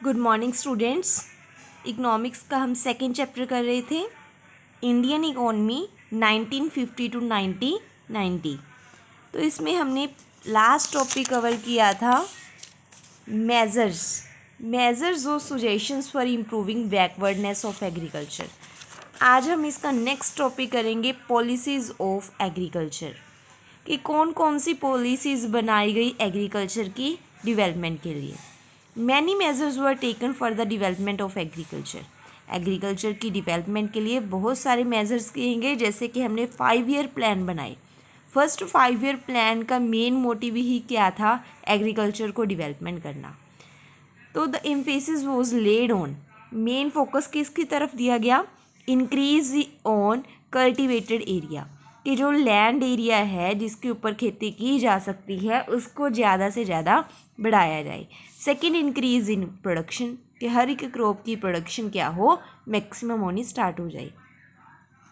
Good morning students. Economics का हम second chapter कर रहे थे, इंडियन इकोनॉमी 1950 टू 1990। तो इसमें हमने लास्ट टॉपिक कवर किया था मेजर्स और suggestions for improving backwardness of agriculture. आज हम इसका नेक्स्ट टॉपिक करेंगे पॉलिसीज़ ऑफ एग्रीकल्चर, कि कौन कौन सी पॉलिसीज़ बनाई गई एग्रीकल्चर की डेवलपमेंट के लिए। Many measures were taken for the development of agriculture. Agriculture की डेवलपमेंट के लिए बहुत सारे मेजर्स किए गए, जैसे कि हमने 5 ईयर प्लान बनाए। फर्स्ट 5 ईयर प्लान का मेन मोटिव ही क्या था? एग्रीकल्चर को डेवलपमेंट करना। तो the emphasis was laid on, main focus किसकी तरफ दिया गया? इंक्रीज ऑन कल्टिवेटेड एरिया, कि जो लैंड एरिया है जिसके ऊपर खेती की जा सकती है उसको ज़्यादा से ज़्यादा बढ़ाया जाए। सेकेंड, इंक्रीज इन प्रोडक्शन, कि हर एक क्रॉप की प्रोडक्शन क्या हो, मैक्सिमम होनी स्टार्ट हो जाए।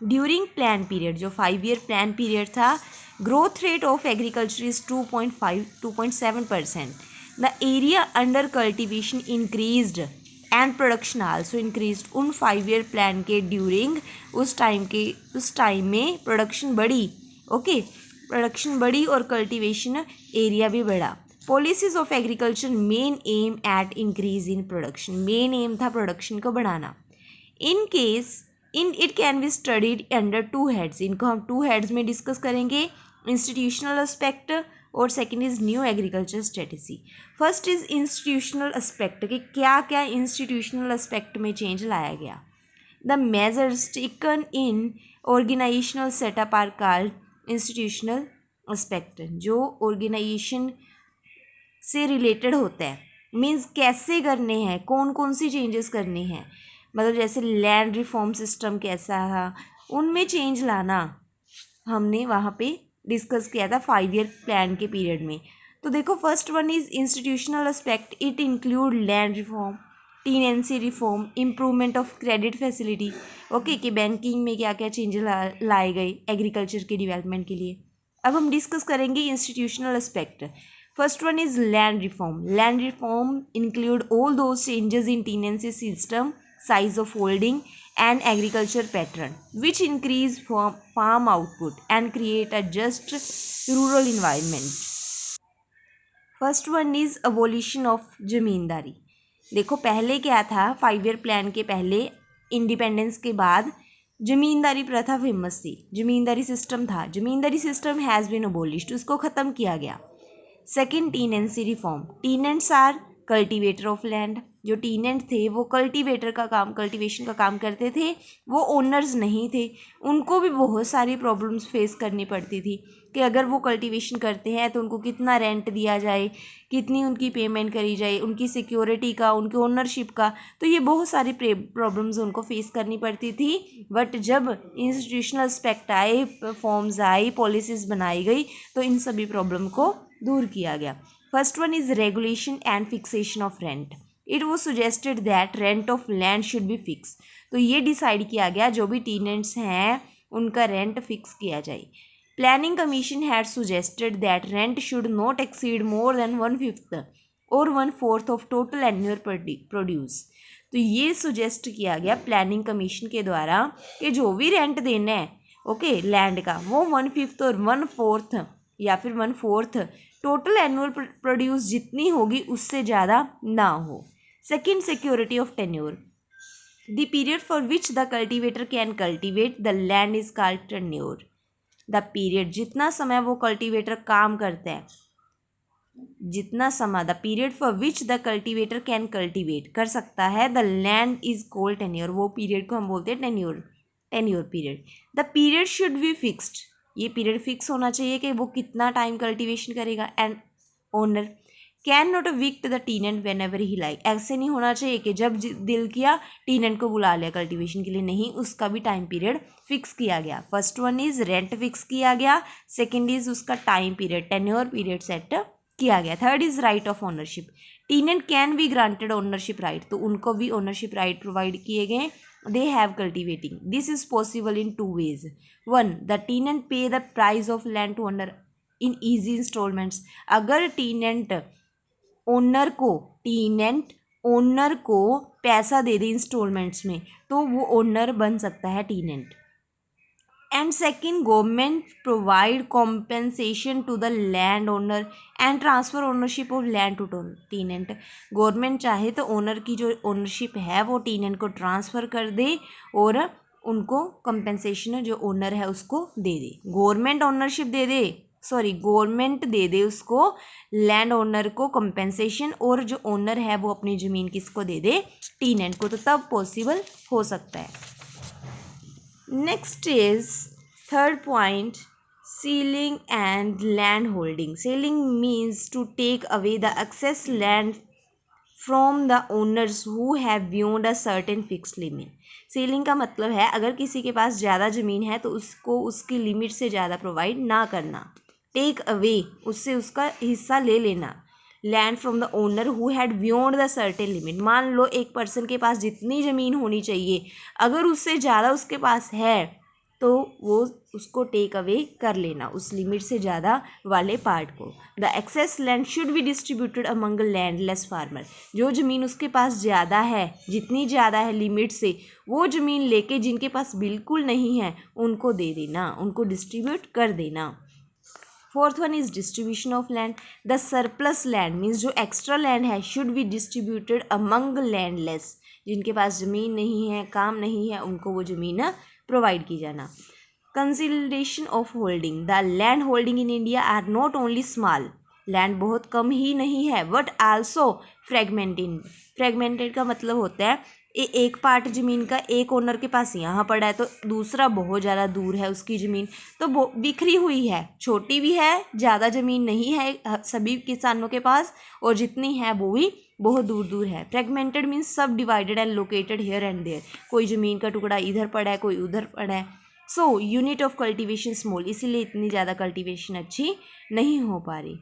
ड्यूरिंग प्लान पीरियड, जो 5 ईयर प्लान पीरियड था, growth rate of agriculture is 2.7%। The area under cultivation increased and production also increased. उन 5 ईयर प्लान के ड्यूरिंग उस टाइम में प्रोडक्शन बढ़ी। ओके, प्रोडक्शन बढ़ी और कल्टिवेशन एरिया भी बढ़ा। Policies of agriculture main aim at increase in production, main aim था प्रोडक्शन को बढ़ाना। In it can be studied under 2 heads, इनको हम 2 हेड्स में डिस्कस करेंगे, इंस्टीट्यूशनल एस्पेक्ट और second is new agriculture strategy. First is institutional aspect, कि क्या क्या इंस्टीट्यूशनल एस्पेक्ट में चेंज लाया गया। The measures taken in organizational setup are called institutional aspect, जो ऑर्गेनाइजेशन से रिलेटेड होता है, मीन्स कैसे करने हैं, कौन कौन सी चेंजेस करने हैं, मतलब जैसे लैंड रिफॉर्म सिस्टम कैसा था, उनमें चेंज लाना हमने वहाँ पे डिस्कस किया था 5 ईयर प्लान के पीरियड में। तो देखो, first one is institutional aspect, it include land reform, tenancy reform, improvement of credit facility. Okay, कि बैंकिंग में क्या क्या चेंजेस लाए गए एग्रीकल्चर के डेवलपमेंट के लिए। अब हम डिस्कस करेंगे institutional aspect. First one is land reform. Land reform include all those changes in tenancy system, size of holding, and agriculture pattern, which increase farm output and create a just rural environment. First one is abolition of जमींदारी। देखो, पहले क्या था, 5 year plan के पहले, independence के बाद जमींदारी प्रथा famous थी, जमींदारी सिस्टम था, zamindari system has been abolished, उसको ख़त्म किया गया। Second, tenancy reform. Tenants are cultivator of land, जो टीनेंट थे वो कल्टीवेटर का काम, कल्टीवेशन का काम करते थे, वो ओनर्स नहीं थे। उनको भी बहुत सारी प्रॉब्लम्स फेस करनी पड़ती थी, कि अगर वो कल्टीवेशन करते हैं तो उनको कितना रेंट दिया जाए, कितनी उनकी पेमेंट करी जाए, उनकी सिक्योरिटी का, उनकी ओनरशिप का, तो ये बहुत सारी प्रॉब्लम्स उनको फेस करनी पड़ती थी। बट जब इंस्टीट्यूशनल एस्पेक्ट आए, फॉर्म्स आई, पॉलिसीज़ बनाई गई, तो इन सभी प्रॉब्लम को दूर किया गया। First one is regulation and fixation of rent. It was suggested that rent of land should B fix, तो ये डिसाइड किया गया जो भी टीनेंट्स हैं उनका रेंट फिक्स किया जाए। Planning commission had suggested that rent should not exceed more than 1/5 और 1/4 ऑफ टोटल एनुअल प्रोड्यूस। तो ये सुजेस्ट किया गया प्लानिंग कमीशन के द्वारा कि जो भी रेंट देना है, ओके, लैंड का, वो 1/5 और 1/4 या फिर 1/4 टोटल एनुअल प्रोड्यूस जितनी होगी उससे ज़्यादा ना हो। Second, security of tenure. The period for which the cultivator can cultivate the land is called tenure. The period, जितना समय वो कल्टिवेटर काम करता है, जितना समय, the period for which the cultivator can cultivate कर सकता है, the land is called tenure, वो पीरियड को हम बोलते हैं tenure, tenure period. The period should be fixed, ये पीरियड फिक्स होना चाहिए कि वो कितना टाइम कल्टीवेशन करेगा। And owner can not विक्ट the टीनेंट when ever he like, ऐसे नहीं होना चाहिए कि जब दिल किया टीनेंट को बुला लिया कल्टीवेशन के लिए, नहीं, उसका भी टाइम पीरियड फिक्स किया गया। First one is rent fix किया गया, सेकेंड इज उसका time period, tenure period set किया गया। Third is right of ownership. टीनेंट can be granted ownership right, तो उनको भी ओनरशिप राइट प्रोवाइड किए गए। they have cultivating, this is possible in 2 ways. One, the tenant pay the price of land to owner in easy installments. अगर टीनेंट owner को टीनेंट owner को पैसा दे दे installments में, तो वो ओनर बन सकता है tenant. And second, government provide compensation to the land owner and transfer ownership of land to tenant. Government चाहे तो ओनर की जो ओनरशिप है वो टीनेंट को ट्रांसफ़र कर दे और उनको कंपेंसेशन जो ओनर है उसको दे दे। गवर्नमेंट ओनरशिप दे दे, सॉरी गवर्नमेंट दे दे उसको, लैंड ओनर को कंपेंसेशन, और जो ओनर है वो अपनी ज़मीन किसको दे दे, टीनेंट को, तो तब पॉसिबल हो सकता है। Next is third point, ceiling and land holding. Ceiling means to take away the excess land from the owners who have beyond a certain fix limit. Ceiling का मतलब है अगर किसी के पास ज़्यादा ज़मीन है तो उसको उसकी लिमिट से ज़्यादा प्रोवाइड ना करना। टेक अवे, उससे उसका हिस्सा ले लेना। Land from the owner who had beyond the certain limit. मान लो एक पर्सन के पास जितनी ज़मीन होनी चाहिए, अगर उससे ज़्यादा उसके पास है तो वो उसको टेक अवे कर लेना, उस लिमिट से ज़्यादा वाले पार्ट को। The excess land should be distributed among landless farmer. जो ज़मीन उसके पास ज़्यादा है, जितनी ज़्यादा है लिमिट से, वो ज़मीन लेके जिनके पास बिल्कुल नहीं है उनको दे देना, उनको डिस्ट्रीब्यूट कर देना। Fourth one is distribution of land. The surplus land means जो एक्स्ट्रा लैंड है should be distributed among landless. जिनके पास ज़मीन नहीं है, काम नहीं है, उनको वो ज़मीन प्रोवाइड की जाना। Consideration of holding. The land holding in India are not only small, land बहुत कम ही नहीं है, बट आल्सो फ्रेगमेंटेड। फ्रेगमेंटेड का मतलब होता है एक पार्ट ज़मीन का एक ओनर के पास यहाँ पड़ा है तो दूसरा बहुत ज़्यादा दूर है उसकी ज़मीन, तो वो बिखरी हुई है, छोटी भी है, ज़्यादा ज़मीन नहीं है सभी किसानों के पास, और जितनी है वो भी बहुत दूर दूर है। Fragmented means subdivided and located here and there. कोई ज़मीन का टुकड़ा इधर पड़ा है, कोई उधर पड़ा है। So unit of cultivation small, इसीलिए इतनी ज़्यादा कल्टीवेशन अच्छी नहीं हो पा रही।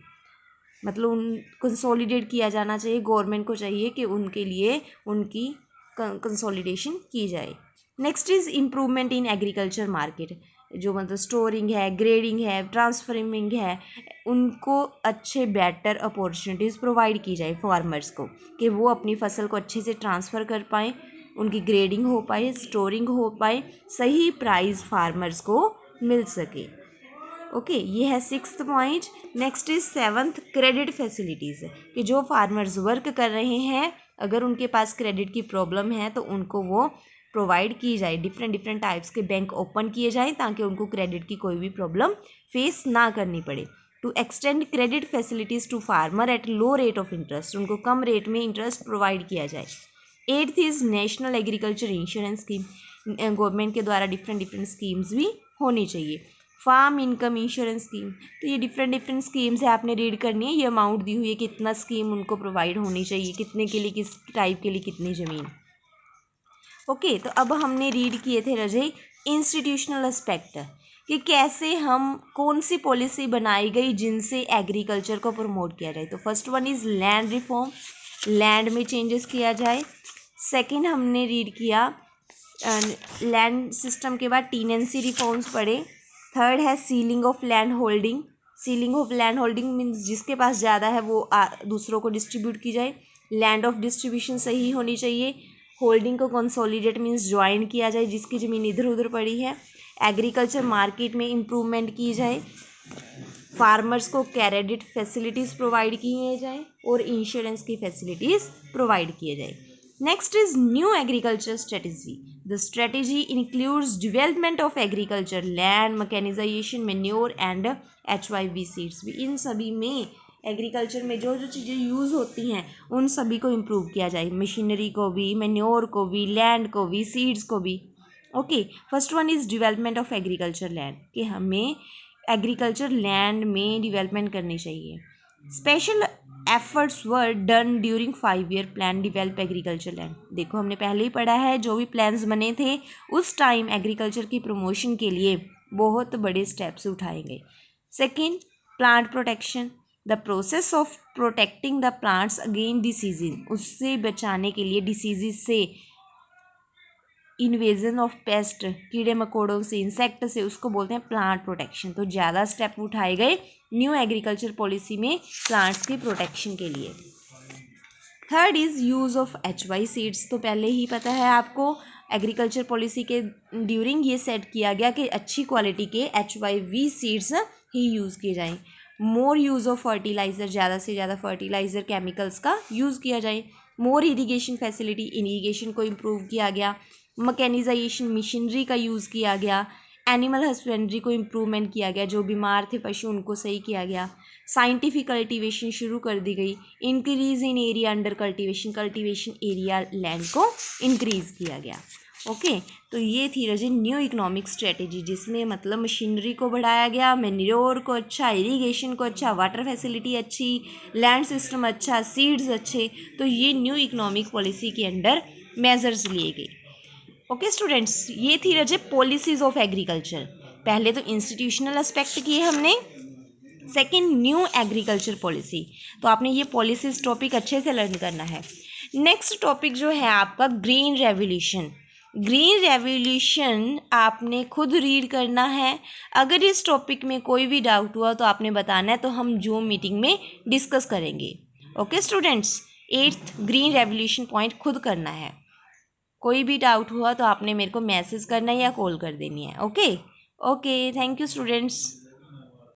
मतलब उन कंसोलिडेट किया जाना चाहिए, गवर्नमेंट को चाहिए कि उनके लिए उनकी कंसोलिडेशन की जाए। Next is improvement in agriculture market. जो मतलब स्टोरिंग है, ग्रेडिंग है, ट्रांसफरिंग है, उनको अच्छे बेटर अपॉर्चुनिटीज़ प्रोवाइड की जाए फार्मर्स को, कि वो अपनी फसल को अच्छे से ट्रांसफ़र कर पाएँ, उनकी ग्रेडिंग हो पाए, स्टोरिंग हो पाए, सही प्राइस फार्मर्स को मिल सके। ओके, ये है sixth point. Next is seventh, credit facilities. कि जो फार्मर्स वर्क कर रहे हैं अगर उनके पास क्रेडिट की प्रॉब्लम है तो उनको वो प्रोवाइड की जाए, डिफरेंट टाइप्स के बैंक ओपन किए जाएँ ताकि उनको क्रेडिट की कोई भी प्रॉब्लम फेस ना करनी पड़े। To extend credit facilities to farmer at low rate of interest, उनको कम रेट में इंटरेस्ट प्रोवाइड किया जाए। Eighth is national agriculture insurance scheme. Government के द्वारा डिफरेंट स्कीम्स भी होनी चाहिए। फार्म इनकम इंश्योरेंस स्कीम, तो ये डिफरेंट स्कीम्स है, आपने रीड करनी है। ये अमाउंट दी हुई है कितना स्कीम उनको प्रोवाइड होनी चाहिए, कितने के लिए, किस टाइप के लिए कितनी ज़मीन। ओके, तो अब हमने रीड किए थे रजय इंस्टीट्यूशनल एस्पेक्ट, कि कैसे हम, कौन सी पॉलिसी बनाई गई जिनसे एग्रीकल्चर को प्रमोट किया जाए। तो first one is land reform, land में चेंजेस किया जाए। सेकंड हमने रीड किया लैंड सिस्टम के बाद टीनेंसी रिफॉर्म्स पढ़े। थर्ड है ceiling of land holding. Ceiling of land holding means जिसके पास ज़्यादा है वो दूसरों को डिस्ट्रीब्यूट की जाए। लैंड ऑफ डिस्ट्रीब्यूशन सही होनी चाहिए। होल्डिंग को कंसोलिडेट मीन्स ज्वाइन किया जाए, जिसकी ज़मीन इधर उधर पड़ी है। एग्रीकल्चर मार्केट में इम्प्रूवमेंट की जाए, फार्मर्स को क्रेडिट फैसिलिटीज़ प्रोवाइड किए जाए और इंश्योरेंस की फैसिलिटीज़ प्रोवाइड किए जाए। Next is new agriculture strategy. The strategy includes development of agriculture land, mechanization, manure and HYV seeds. भी इन सभी में एग्रीकल्चर में जो जो चीज़ें यूज़ होती हैं उन सभी को इम्प्रूव किया जाए, मशीनरी को भी, मैन्योर को भी, लैंड को भी, सीड्स को भी। Okay, first one is development of agriculture land, कि हमें एग्रीकल्चर लैंड में डेवलपमेंट करनी चाहिए। Special efforts were done during 5 year plan develop agriculture land. देखो हमने पहले ही पढ़ा है, जो भी प्लान्स बने थे उस टाइम एग्रीकल्चर की प्रमोशन के लिए बहुत बड़े स्टेप्स उठाए गए। Second, plant protection, the process of protecting the plants again diseases, उससे बचाने के लिए, डिसीजेज से, इन्वेजन ऑफ पेस्ट, कीड़े मकोड़ों से, इंसेक्ट से, उसको बोलते हैं प्लांट प्रोटेक्शन। तो ज़्यादा स्टेप उठाए गए न्यू एग्रीकल्चर पॉलिसी में प्लांट्स की प्रोटेक्शन के लिए। Third is use of HY seeds, तो पहले ही पता है आपको एग्रीकल्चर पॉलिसी के ड्यूरिंग ये सेट किया गया कि अच्छी क्वालिटी के HYV सीड्स ही यूज़ किए जाएँ। मोर यूज़ ऑफ फर्टिलाइज़र, ज़्यादा से ज़्यादा फर्टिलाइज़र केमिकल्स का यूज़ किया जाए। मोर इरीगेशन फैसिलिटी, इरीगेशन को इम्प्रूव किया गया। मैकेनाइजेशन, मशीनरी का यूज़ किया गया। एनिमल हस्बेंड्री को इम्प्रूवमेंट किया गया, जो बीमार थे पशु उनको सही किया गया। साइंटिफिक कल्टीवेशन शुरू कर दी गई। Increase in area under cultivation, cultivation area land को इंक्रीज़ किया गया। ओके, तो ये थी रजी न्यू इकोनॉमिक स्ट्रेटेजी, जिसमें मतलब मशीनरी को बढ़ाया गया, मैन्योर को अच्छा, इरीगेशन को अच्छा, वाटर फैसिलिटी अच्छी, लैंड सिस्टम अच्छा, सीड्स अच्छे। तो ये न्यू इकोनॉमिक पॉलिसी के अंडर मेजर्स लिए गए। ओके स्टूडेंट्स, ये थी रजे पॉलिसीज़ ऑफ एग्रीकल्चर। पहले तो इंस्टीट्यूशनल एस्पेक्ट किए हमने, सेकंड न्यू एग्रीकल्चर पॉलिसी। तो आपने ये पॉलिसीज टॉपिक अच्छे से लर्न करना है। नेक्स्ट टॉपिक जो है आपका ग्रीन रेवोल्यूशन। ग्रीन रेवोल्यूशन आपने खुद रीड करना है। अगर इस टॉपिक में कोई भी डाउट हुआ तो आपने बताना है, तो हम जूम मीटिंग में डिस्कस करेंगे। Okay students, 8th green revolution point खुद करना है। कोई भी डाउट हुआ तो आपने मेरे को मैसेज करना है या कॉल कर देनी है। Okay, thank you students.